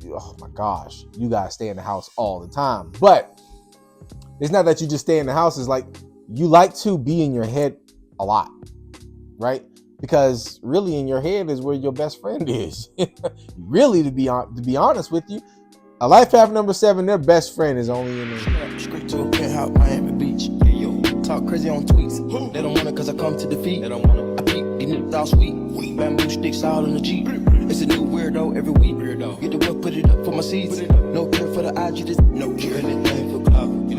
oh my gosh, you guys stay in the house all the time. But it's not that you just stay in the house. It's like you like to be in your head a lot, right? Because really in your head is where your best friend is. Really, to be honest with you, a life path number 7, their best friend is only in there. Straight to a penthouse, Miami Beach. Hey, yo, talk crazy on tweets. They don't want it cause I come to defeat. They don't want it. I peep, these niggas all sweet. Bamboo sticks all in the Jeep. It's a new weirdo every week. Get the work, put it up for my seeds. No care for the IG, just no care. Anything for club. Do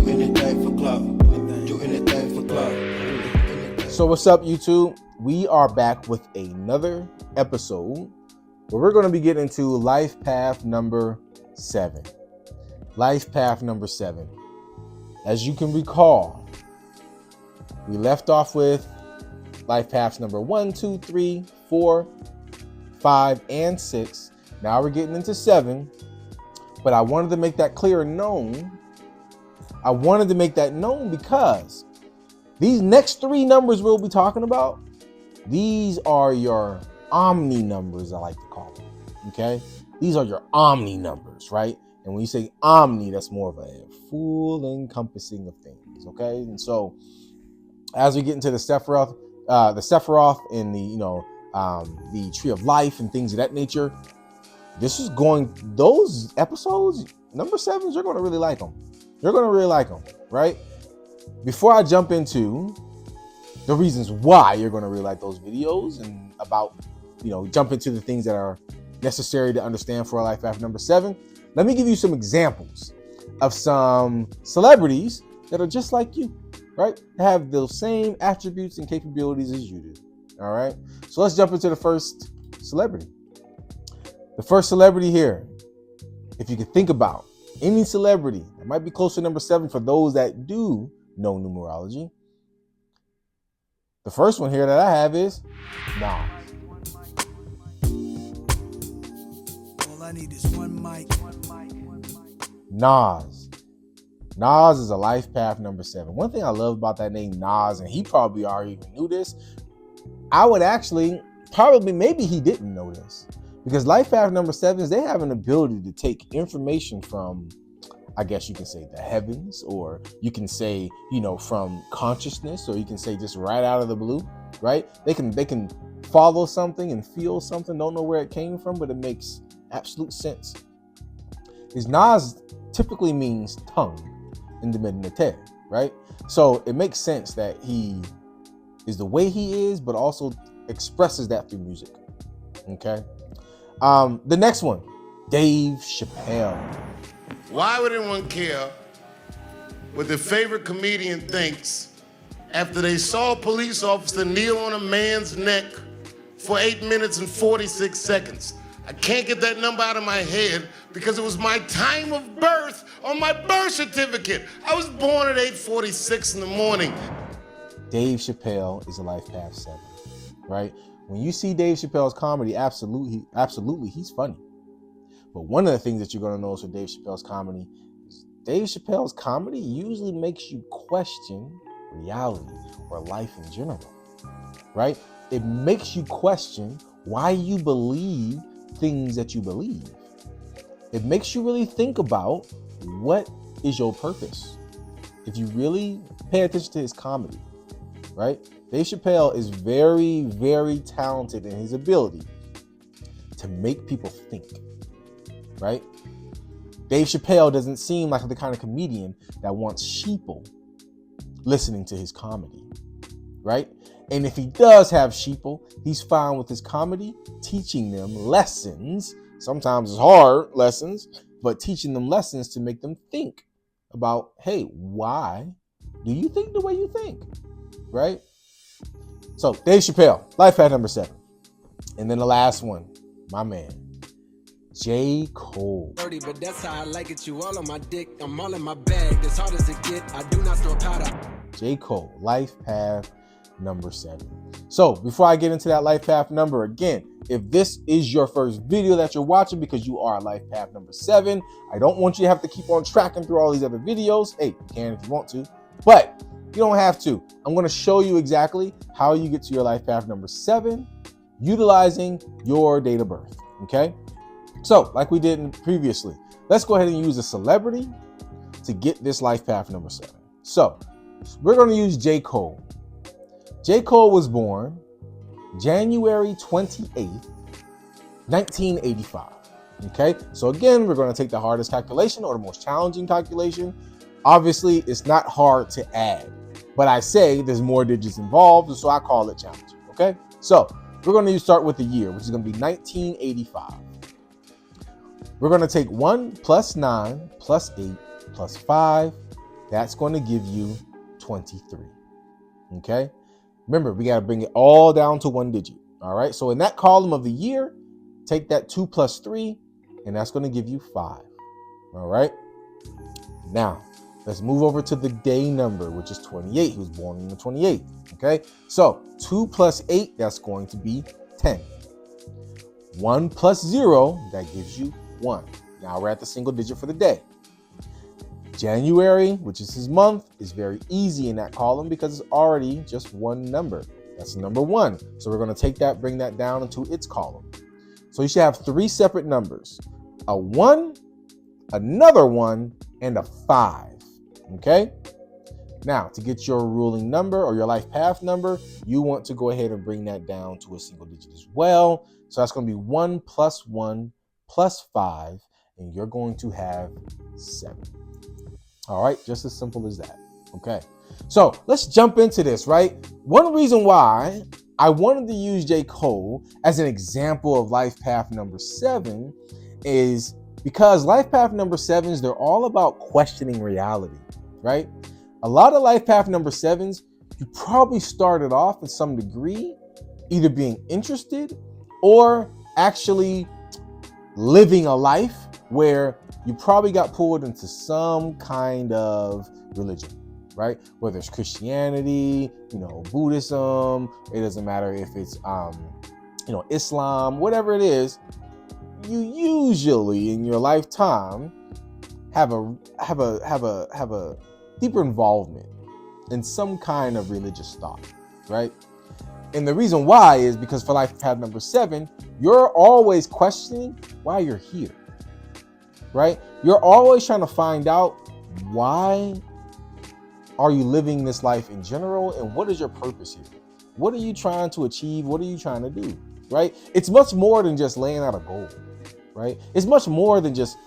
anything for club. Do anything for club. So what's up, YouTube? We are back with another episode where we're going to be getting into life path number 7. Life path number 7. As you can recall, we left off with life paths number 1, 2, 3, 4, 5, and 6. Now we're getting into 7, but I wanted to make that clear and known. I wanted to make that known because these next 3 numbers we'll be talking about, these are your omni numbers, I like to call them, okay? These are your omni numbers, right? And when you say omni, that's more of a full encompassing of things, okay? And so as we get into the Sephiroth and the Tree of Life and things of that nature, those episodes, number 7s, you're going to really like them. You're going to really like them, right? Before I jump into the reasons why you're going to really like those videos and about, jump into the things that are necessary to understand for a life path number 7, let me give you some examples of some celebrities that are just like you, right? They have those same attributes and capabilities as you do, all right? So let's jump into the first celebrity. The first celebrity here, if you could think about any celebrity that might be close to number 7 for those that do know numerology. The first one here that I have is Nas. All I need is one mic. Nas. Nas is a life path number 7. One thing I love about that name Nas, and he probably already knew this, I would actually, maybe he didn't know this, because life path number 7s, they have an ability to take information from, I guess you can say the heavens, or you can say, from consciousness, or you can say just right out of the blue, right? They can follow something and feel something, don't know where it came from, but it makes absolute sense. His Nas typically means tongue in the Medinate, right? So it makes sense that he is the way he is, but also expresses that through music, okay? The next one, Dave Chappelle. Why would anyone care what their favorite comedian thinks after they saw a police officer kneel on a man's neck for 8 minutes and 46 seconds? I can't get that number out of my head because it was my time of birth on my birth certificate. I was born at 8:46 in the morning. Dave Chappelle is a life path 7, right? When you see Dave Chappelle's comedy, absolutely, he's funny. But one of the things that you're going to notice with Dave Chappelle's comedy is Dave Chappelle's comedy usually makes you question reality or life in general, right? It makes you question why you believe things that you believe. It makes you really think about what is your purpose. If you really pay attention to his comedy, right? Dave Chappelle is very, very talented in his ability to make people think, right? Dave Chappelle doesn't seem like the kind of comedian that wants sheeple listening to his comedy, right? And if he does have sheeple, he's fine with his comedy, teaching them lessons. Sometimes it's hard lessons, but teaching them lessons to make them think about, hey, why do you think the way you think, right? So Dave Chappelle, life path number 7. And then the last one, my man, J. Cole. 30, but that's how I like it. You all on my dick, I'm all in my bag. As hard as it get, I do not store powder. J. Cole, life path number 7. So before I get into that life path number, again, if this is your first video that you're watching because you are life path number 7, I don't want you to have to keep on tracking through all these other videos. Hey, you can if you want to, but you don't have to. I'm going to show you exactly how you get to your life path number 7 utilizing your date of birth, okay? So, like we did previously, let's go ahead and use a celebrity to get this life path number 7. So, we're going to use J. Cole. J. Cole was born January 28th, 1985. Okay, so again, we're going to take the hardest calculation or the most challenging calculation. Obviously, it's not hard to add, but I say there's more digits involved, so I call it challenging. Okay, so we're going to start with the year, which is going to be 1985. We're going to take 1 plus 9 plus 8 plus 5. That's going to give you 23. Okay, remember, we got to bring it all down to one digit. All right, so in that column of the year, take that 2 plus 3, and that's going to give you 5. All right, now let's move over to the day number, which is 28. He was born on the 28th. Okay, so 2 plus 8, that's going to be 10. 1 plus 0, that gives you 1. Now we're at the single digit for the day. January, which is his month, is very easy in that column because it's already just one number. That's number 1. So we're going to take that, bring that down into its column. So you should have 3 separate numbers: a 1, another 1, and a 5. Okay? Now, to get your ruling number or your life path number, you want to go ahead and bring that down to a single digit as well. So that's going to be 1 plus 1 plus 5, and you're going to have 7. All right, just as simple as that. Okay, so let's jump into this, right? One reason why I wanted to use J. Cole as an example of life path number 7 is because life path number 7s, they're all about questioning reality, right? A lot of life path number 7s, you probably started off in some degree either being interested or actually living a life where you probably got pulled into some kind of religion, right? Whether it's Christianity, Buddhism, it doesn't matter if it's, Islam, whatever it is, you usually in your lifetime have a deeper involvement in some kind of religious thought, right? And the reason why is because for life path number 7, you're always questioning why you're here, right? You're always trying to find out why are you living this life in general, and what is your purpose here? What are you trying to achieve? What are you trying to do, right? It's much more than just laying out a goal, right? It's much more than just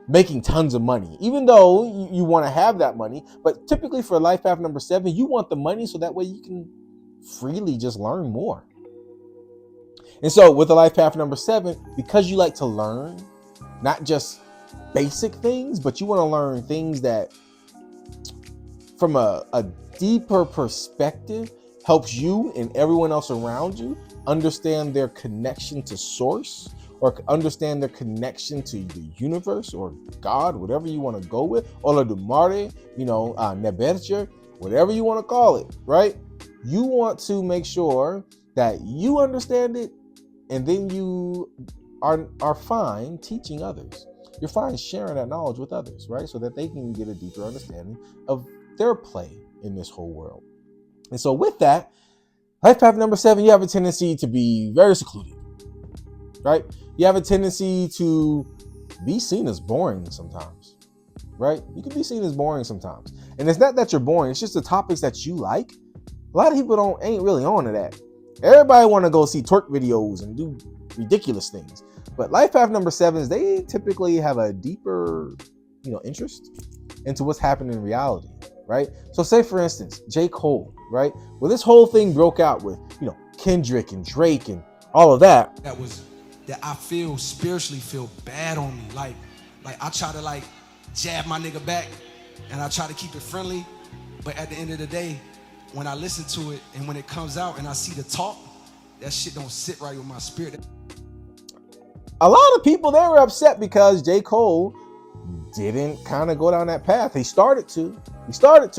making tons of money, even though you want to have that money. But typically for life path number 7, you want the money so that way you can freely just learn more. And so with the life path number 7, because you like to learn, not just basic things, but you want to learn things that from a deeper perspective helps you and everyone else around you understand their connection to source, or understand their connection to the universe or God, whatever you want to go with, Oladumare, Nebercher, whatever you want to call it, right? You want to make sure that you understand it, and then you are fine teaching others. You're fine sharing that knowledge with others, right? So that they can get a deeper understanding of their play in this whole world. And so with that, life path number 7, you have a tendency to be very secluded, right? You have a tendency to be seen as boring sometimes, right? You can be seen as boring sometimes. And it's not that you're boring, it's just the topics that you like. A lot of people ain't really on to that. Everybody want to go see twerk videos and do ridiculous things. But life path number 7s, they typically have a deeper, interest into what's happening in reality, right? So say for instance, J. Cole, right? Well, this whole thing broke out with, Kendrick and Drake and all of that. That I spiritually feel bad on me. Like I try to jab my nigga back, and I try to keep it friendly. But at the end of the day, when I listen to it and when it comes out and I see the talk, that shit don't sit right with my spirit. A lot of people, they were upset because J. Cole didn't kind of go down that path. He started to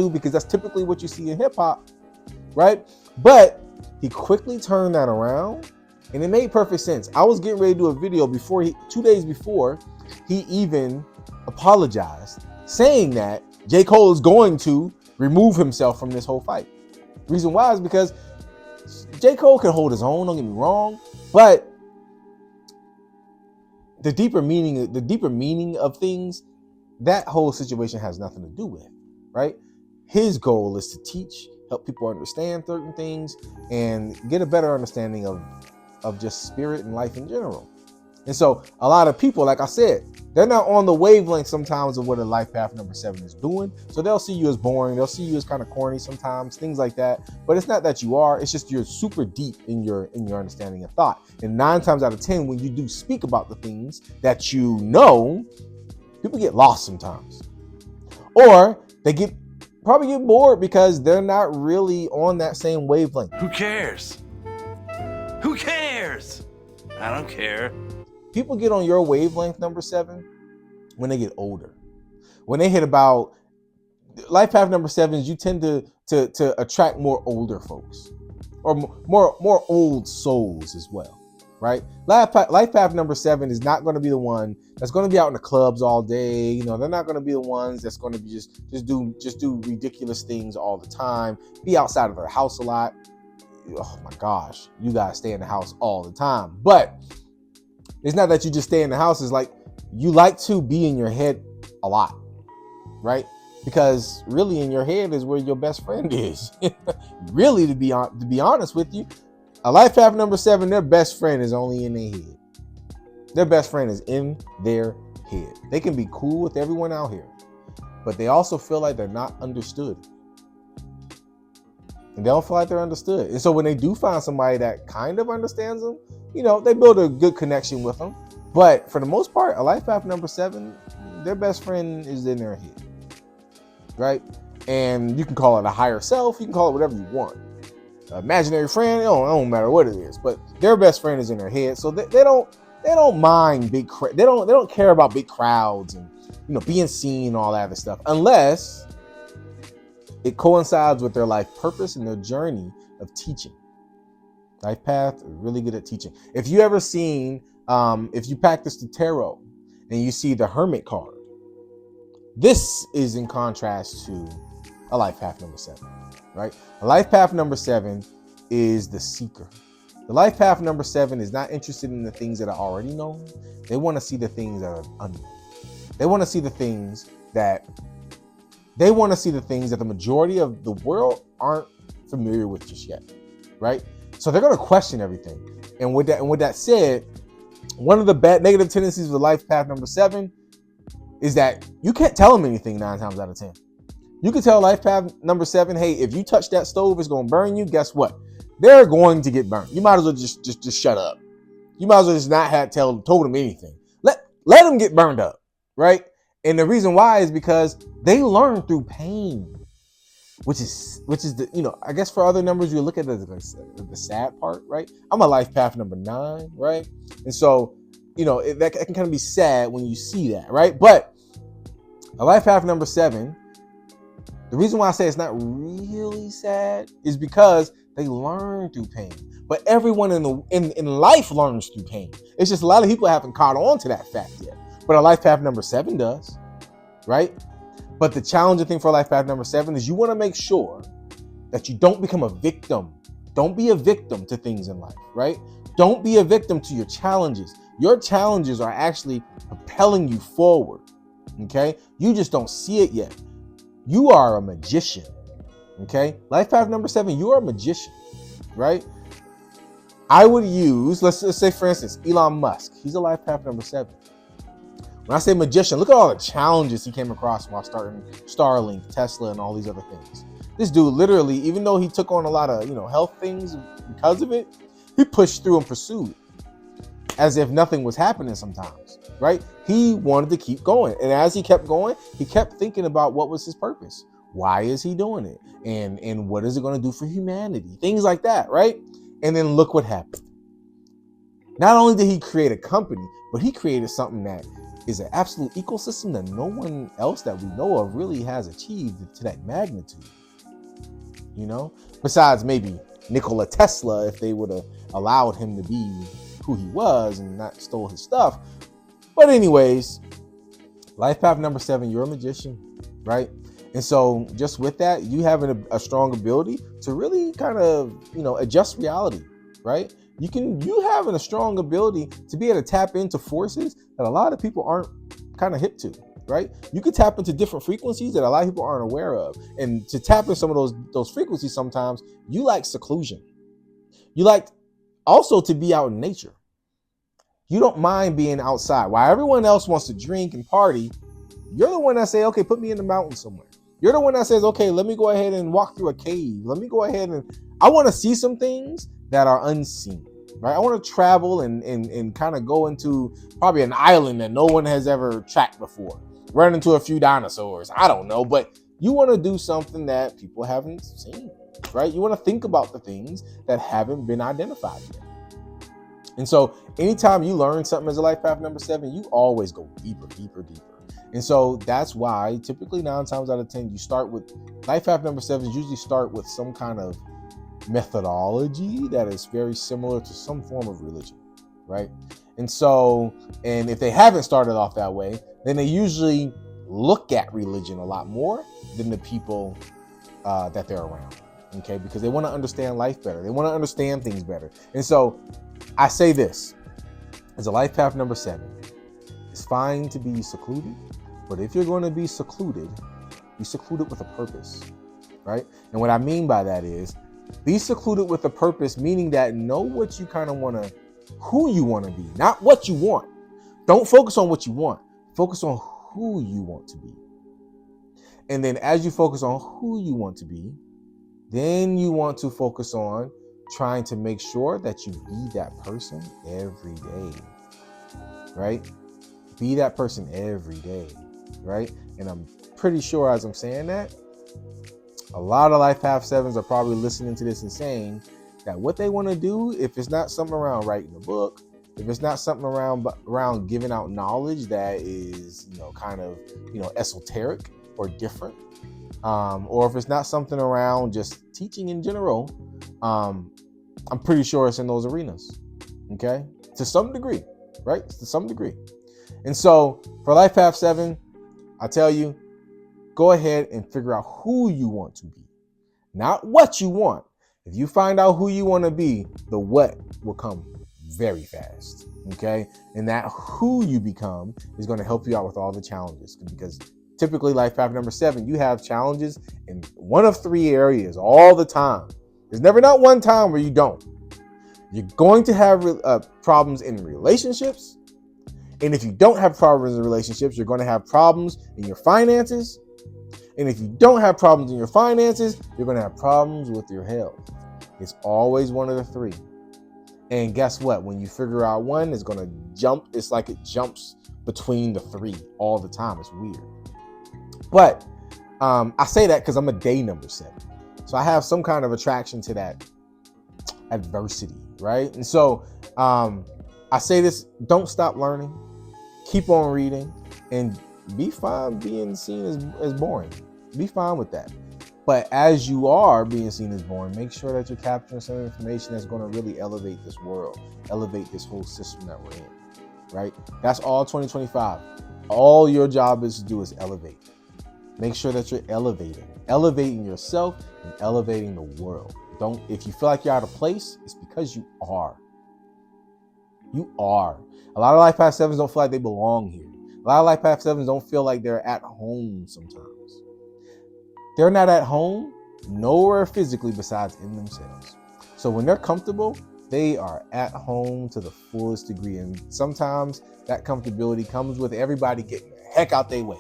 because that's typically what you see in hip hop, right? But he quickly turned that around, and it made perfect sense. I was getting ready to do a video 2 days before he even apologized, saying that J. Cole is going to remove himself from this whole fight. Reason why is because J. Cole can hold his own, don't get me wrong, but the deeper meaning of things, that whole situation has nothing to do with, right? His goal is to teach, help people understand certain things, and get a better understanding of just spirit and life in general. And so a lot of people, like I said, they're not on the wavelength sometimes of what a life path number 7 is doing. So they'll see you as boring. They'll see you as kind of corny sometimes, things like that. But it's not that you are. It's just you're super deep in your understanding of thought. And 9 times out of 10, when you do speak about the things that you know, people get lost sometimes. Or they probably get bored because they're not really on that same wavelength. Who cares? Who cares? I don't care. People get on your wavelength number 7 when they get older. When they hit about life path number 7s, you tend to attract more older folks or more old souls as well, right? Life path number 7 is not going to be the one that's going to be out in the clubs all day. You know, they're not going to be the ones that's going to be just do ridiculous things all the time, be outside of their house a lot. Oh my gosh, you guys stay in the house all the time. But it's not that you just stay in the house. It's like you like to be in your head a lot, right? Because really in your head is where your best friend is. Really, to be honest with you, a life path number 7, their best friend is only in their head. Their best friend is in their head. They can be cool with everyone out here, but they also feel like they're not understood. And they don't feel like they're understood. And so when they do find somebody that kind of understands them, you know, they build a good connection with them. But for the most part, a life path number 7, their best friend is in their head, right? And you can call it a higher self. You can call it whatever you want. Imaginary friend, it don't matter what it is. But their best friend is in their head, so they don't mind they don't care about big crowds and, you know, being seen and all that other stuff, unless it coincides with their life purpose and their journey of teaching. Life path is really good at teaching. If you ever seen, if you practice the tarot and you see the Hermit card, this is in contrast to a life path number 7, right? A life path number 7 is the seeker. The life path number 7 is not interested in the things that are already known. They want to see the things that are unknown. They want to see the things that the majority of the world aren't familiar with just yet, right? So they're going to question everything. And with that said, one of the bad negative tendencies of the life path number 7 is that you can't tell them anything 9 times out of 10. You can tell life path number 7, hey, if you touch that stove, it's going to burn you. Guess what? They're going to get burned. You might as well just shut up. You might as well just not have told them anything. Let them get burned up, right? And the reason why is because they learn through pain, which is the, you know, I guess for other numbers you look at it as the sad part, right? I'm a life path number 9, right? And so, you know, that can kind of be sad when you see that, right? But a life path number 7, the reason why I say it's not really sad is because they learn through pain. But everyone in life learns through pain. It's just a lot of people haven't caught on to that fact yet. But a life path number 7 does, right? But the challenging thing for life path number 7 is you want to make sure that you don't become a victim. Don't be a victim to things in life, right? Don't be a victim to your challenges. Your challenges are actually propelling you forward, okay? You just don't see it yet. You are a magician, okay? Life path number 7, you are a magician, right? I would use, let's say for instance, Elon Musk. He's a life path number 7. When I say magician, look at all the challenges he came across while starting Starlink, Tesla, and all these other things. This dude literally, even though he took on a lot of, you know, health things because of it, he pushed through and pursued as if nothing was happening sometimes, right? He wanted to keep going. And as he kept going, he kept thinking about what was his purpose. Why is he doing it? And what is it going to do for humanity? Things like that, right? And then look what happened. Not only did he create a company, but he created something that is an absolute ecosystem that no one else that we know of really has achieved to that magnitude. You know, besides maybe Nikola Tesla, if they would have allowed him to be who he was and not stole his stuff. But anyways, life path number 7, you're a magician, right? And so just with that, you having a strong ability to really kind of, you know, adjust reality, right? you having a strong ability to be able to tap into forces that a lot of people aren't kind of hip to, right? You can tap into different frequencies that a lot of people aren't aware of. And to tap into some of those frequencies, sometimes you like seclusion. You like also to be out in nature. You don't mind being outside. While everyone else wants to drink and party, you're the one that say, okay, put me in the mountains somewhere. You're the one that says, okay, let me go ahead and walk through a cave. Let me go ahead and I want to see some things that are unseen, right? I want to travel and kind of go into probably an island that no one has ever tracked before. Run into a few dinosaurs. I don't know, but you want to do something that people haven't seen, right? You want to think about the things that haven't been identified yet. And so anytime you learn something as a life path number 7, you always go deeper, deeper, deeper. And so that's why typically 9 times out of 10, you start with life path number 7 usually start with some kind of methodology that is very similar to some form of religion, right? And so, and if they haven't started off that way, then they usually look at religion a lot more than the people that they're around, okay? Because they want to understand life better. They want to understand things better. And so I say this, as a life path number 7, it's fine to be secluded, but if you're going to be secluded, be secluded with a purpose, right? And what I mean by that is, be secluded with a purpose, meaning that know what you kind of want to, who you want to be, not what you want. Don't focus on what you want. Focus on who you want to be. And then as you focus on who you want to be, then you want to focus on trying to make sure that you be that person every day, right? Be that person every day, right? And I'm pretty sure as I'm saying that, a lot of life path 7s are probably listening to this and saying that what they want to do, if it's not something around writing a book, if it's not something around giving out knowledge that is, kind of, esoteric or different, or if it's not something around just teaching in general, I'm pretty sure it's in those arenas, okay? To some degree, right? To some degree. And so for life path 7, I tell you, go ahead and figure out who you want to be, not what you want. If you find out who you want to be, the what will come very fast, okay? And that who you become is going to help you out with all the challenges, because typically life path number 7, you have challenges in one of 3 areas all the time. There's never not one time where you don't. You're going to have problems in relationships. And if you don't have problems in relationships, you're going to have problems in your finances. And if you don't have problems in your finances, you're going to have problems with your health. It's always one of the 3. And guess what? When you figure out one, it's going to jump. It's like it jumps between the 3 all the time. It's weird. But I say that because I'm a day number 7. So I have some kind of attraction to that adversity, right? And so I say this, don't stop learning. Keep on reading and be fine being seen as boring. Be fine with that. But as you are being seen as boring, make sure that you're capturing some information that's going to really elevate this world, elevate this whole system that we're in, right? That's all 2025. All your job is to do is elevate. Make sure that you're elevating yourself and elevating the world. If you feel like you're out of place, it's because you are. You are. A lot of life path 7s don't feel like they belong here. A lot of life path 7s don't feel like they're at home sometimes. They're not at home nowhere physically besides in themselves. So when they're comfortable, they are at home to the fullest degree. And sometimes that comfortability comes with everybody getting the heck out their way.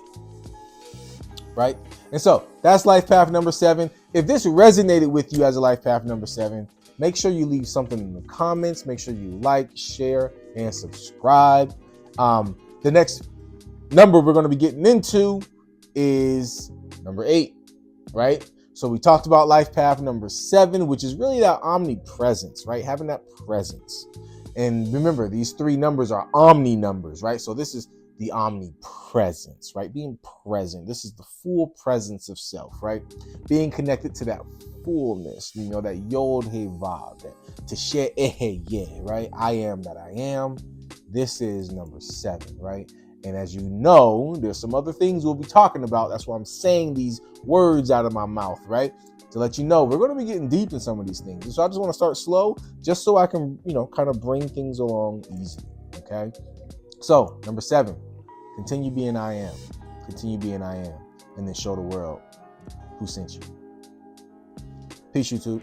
Right? And so that's life path number 7. If this resonated with you as a life path number 7, make sure you leave something in the comments. Make sure you like, share, and subscribe. The next number we're going to be getting into is number 8, right? So we talked about life path number 7, which is really that omnipresence, right? Having that presence. And remember, these 3 numbers are omni numbers, right? So this is the omnipresence, right? Being present. This is the full presence of self, right? Being connected to that fullness, that yod he vav, that teshe ehe yeh, right? I am that I am. This is number 7, right? And as you know, there's some other things we'll be talking about. That's why I'm saying these words out of my mouth, right? to let you know we're going to be getting deep in some of these things. So I just want to start slow just so I can, kind of bring things along easy. Okay. So number 7, continue being I am. Continue being I am. And then show the world who sent you. Peace, YouTube.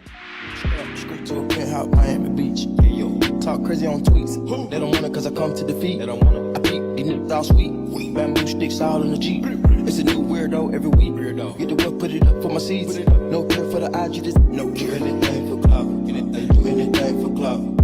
Straight to a penthouse, Miami Beach. Yeah, yo, talk crazy on tweets. They don't want it cause I come to defeat. They don't want it. I peep, these niggas all sweet. Bamboo sticks all in the Jeep. It's a new weirdo every week. Get the work, put it up for my seeds. No care for the IG, just no care. Anything for clout. Anything, do anything for clout.